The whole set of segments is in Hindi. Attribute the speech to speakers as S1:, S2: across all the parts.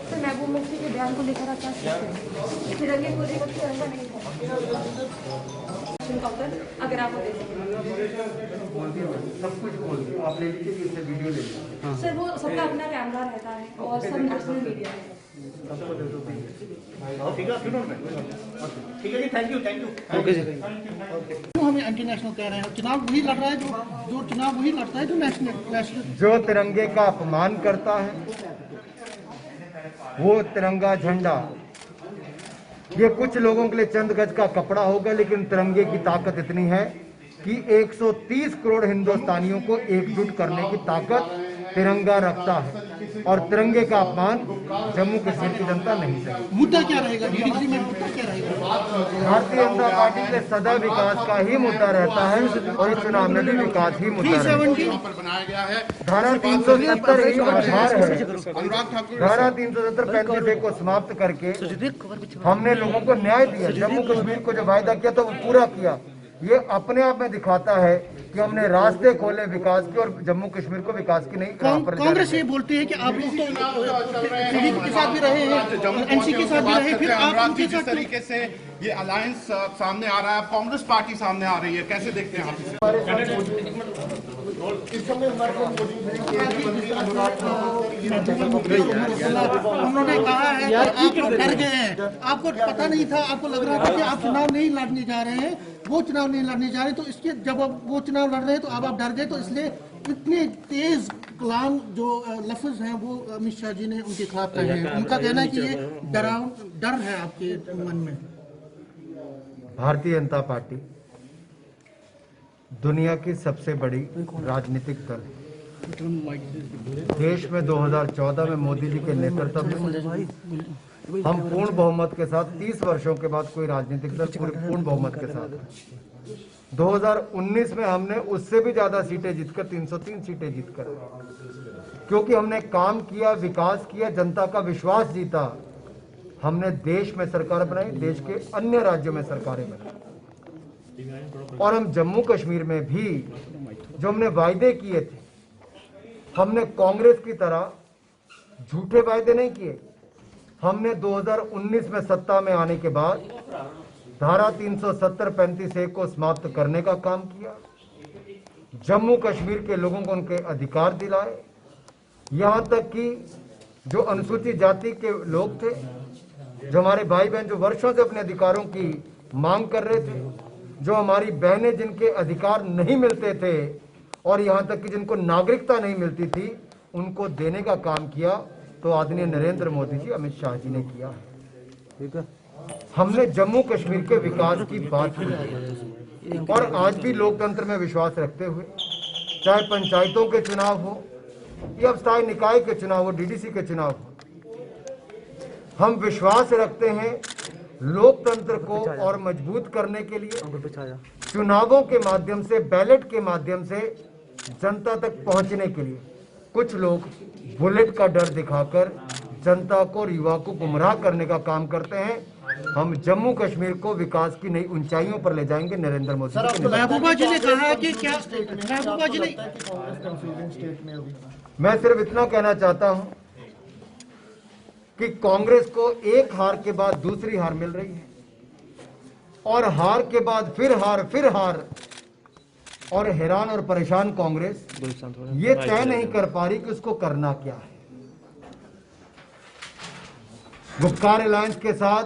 S1: सर महबूब मुफ्ती के बयान को लेकर आप क्या कहते हैं? तिरंगे को लेकर तिरंगा नहीं था। अगर आप
S2: सब कुछ बोल दिया, आप ले लीजिए, इससे वीडियो ले लीजिए।
S1: सर वो सबका अपना कैमरा रहता है और सब नेशनल मीडिया है।
S3: ठीक है जी, थैंक यू।
S4: ओके जी।
S5: हमें एंटी नेशनल कह रहे हैं, चुनाव वही लड़ रहा है जो चुनाव वही लड़ता है जो नेशनल।
S2: जो तिरंगे का अपमान करता है, वो तिरंगा झंडा ये कुछ लोगों के लिए चंद गज का कपड़ा होगा, लेकिन तिरंगे की ताकत इतनी है कि 130 करोड़ हिंदुस्तानियों को एकजुट करने की ताकत तिरंगा रखता है। और तिरंगे का अपमान जम्मू कश्मीर की जनता नहीं सकेगी।
S5: मुद्दा क्या रहेगा डीडीसी में, मुद्दा क्या रहेगा?
S2: भारतीय जनता पार्टी के सदा विकास का ही मुद्दा रहता है और इस चुनाव में भी विकास ही मुद्दा रहता है। धारा 370 एक आधार है। धारा 370 35 को समाप्त करके हमने लोगों को न्याय दिया। जम्मू कश्मीर को जो वायदा किया था वो पूरा किया। ये अपने आप में दिखाता है कि हमने रास्ते खोले विकास के और जम्मू कश्मीर को विकास की नहीं।
S5: कांग्रेस ये बोलती है कि आप लोग तो टीडीपी के साथ भी रहे हैं, एनसी के साथ भी रहे, फिर आप उनके
S6: जिस तरीके से ये अलायंस सामने आ रहा है, कांग्रेस पार्टी सामने आ रही है, कैसे देखते हैं आप इसे?
S5: उन्होंने कहा है कि आप लोग डर गए हैं, आपको पता नहीं था, आपको लग रहा था कि आप चुनाव नहीं लड़ने जा रहे हैं, वो चुनाव नहीं लड़ने जा रहे, तो इसके जब अब वो चुनाव लड़ रहे हैं तो अब आप डर गए, तो इसलिए इतने तेज कलाम जो लफ्ज हैं वो अमित शाह जी ने उनके खिलाफ कहे हैं। उनका कहना है कि ये डर है आपके मन में।
S2: भारतीय जनता पार्टी दुनिया की सबसे बड़ी राजनीतिक दल है। देश में 2014 में मोदी जी के नेतृत्व में हम पूर्ण बहुमत के साथ 30 वर्षों के बाद कोई राजनीतिक दल पूर्ण बहुमत के साथ है। 2019 में हमने उससे भी ज्यादा सीटें जीतकर 303 सीटें जीतकर, क्योंकि हमने काम किया, विकास किया, जनता का विश्वास जीता। हमने देश में सरकार बनाई, देश के अन्य राज्यों में सरकारें बनाई, और हम जम्मू कश्मीर में भी जो हमने वायदे किए थे, हमने कांग्रेस की तरह झूठे वायदे नहीं किए। हमने 2019 में सत्ता में आने के बाद धारा 370 35 को समाप्त करने का काम किया, जम्मू कश्मीर के लोगों को उनके अधिकार दिलाए, यहां तक कि जो अनुसूचित जाति के लोग थे, जो हमारे भाई बहन जो वर्षों से अपने अधिकारों की मांग कर रहे थे, जो हमारी बहनें जिनके अधिकार नहीं मिलते थे और यहां तक कि जिनको नागरिकता नहीं मिलती थी, उनको देने का काम किया तो आदरणीय नरेंद्र मोदी जी, अमित शाह जी ने किया। ठीक है, हमने जम्मू कश्मीर के विकास की बात की और आज भी लोकतंत्र में विश्वास रखते हुए, चाहे पंचायतों के चुनाव हो या स्थायी निकाय के चुनाव हो, डीडीसी के चुनाव हो, हम विश्वास रखते हैं लोकतंत्र को और मजबूत करने के लिए चुनावों के माध्यम से, बैलेट के माध्यम से जनता तक पहुंचने के लिए कुछ लोग बुलेट का डर दिखाकर जनता को और युवा को गुमराह करने का काम करते हैं। हम जम्मू कश्मीर को विकास की नई ऊंचाइयों पर ले जाएंगे नरेंद्र मोदी जी।
S5: महबूबा जी ने कहा कि क्या महबूबा जी ने,
S2: मैं सिर्फ इतना कहना चाहता हूं कि कांग्रेस को एक हार के बाद दूसरी हार मिल रही है और हार के बाद फिर हार, और हैरान और परेशान कांग्रेस ये तय नहीं कर पा रही कि उसको करना क्या है। गुपकार अलायंस के साथ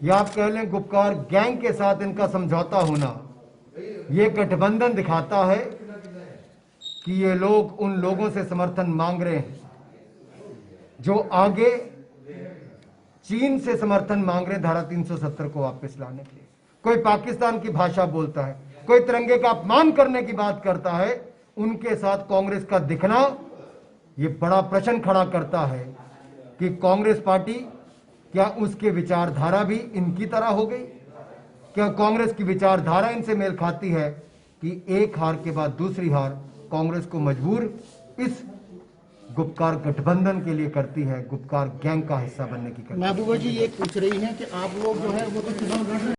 S2: या आप कह लें गुपकार गैंग के साथ इनका समझौता होना, ये गठबंधन दिखाता है कि ये लोग उन लोगों से समर्थन मांग रहे हैं जो आगे चीन से समर्थन मांग रहे हैं धारा 370 को वापस लाने के लिए। कोई पाकिस्तान की भाषा बोलता है, कोई तिरंगे का अपमान करने की बात करता है। उनके साथ कांग्रेस का दिखना ये बड़ा प्रश्न खड़ा करता है कि कांग्रेस पार्टी क्या उसके विचारधारा भी इनकी तरह हो गई? क्या कांग्रेस की विचारधारा इनसे मेल खाती है कि एक हार के बाद दूसरी हार कांग्रेस को मजबूर इस गुपकार गठबंधन के लिए करती है, गुपकार गैंग का हिस्सा बनने की करती है।
S5: महबूबा जी ये पूछ रही हैं कि आप लोग जो है वो तो चुनाव लड़ रहे हैं।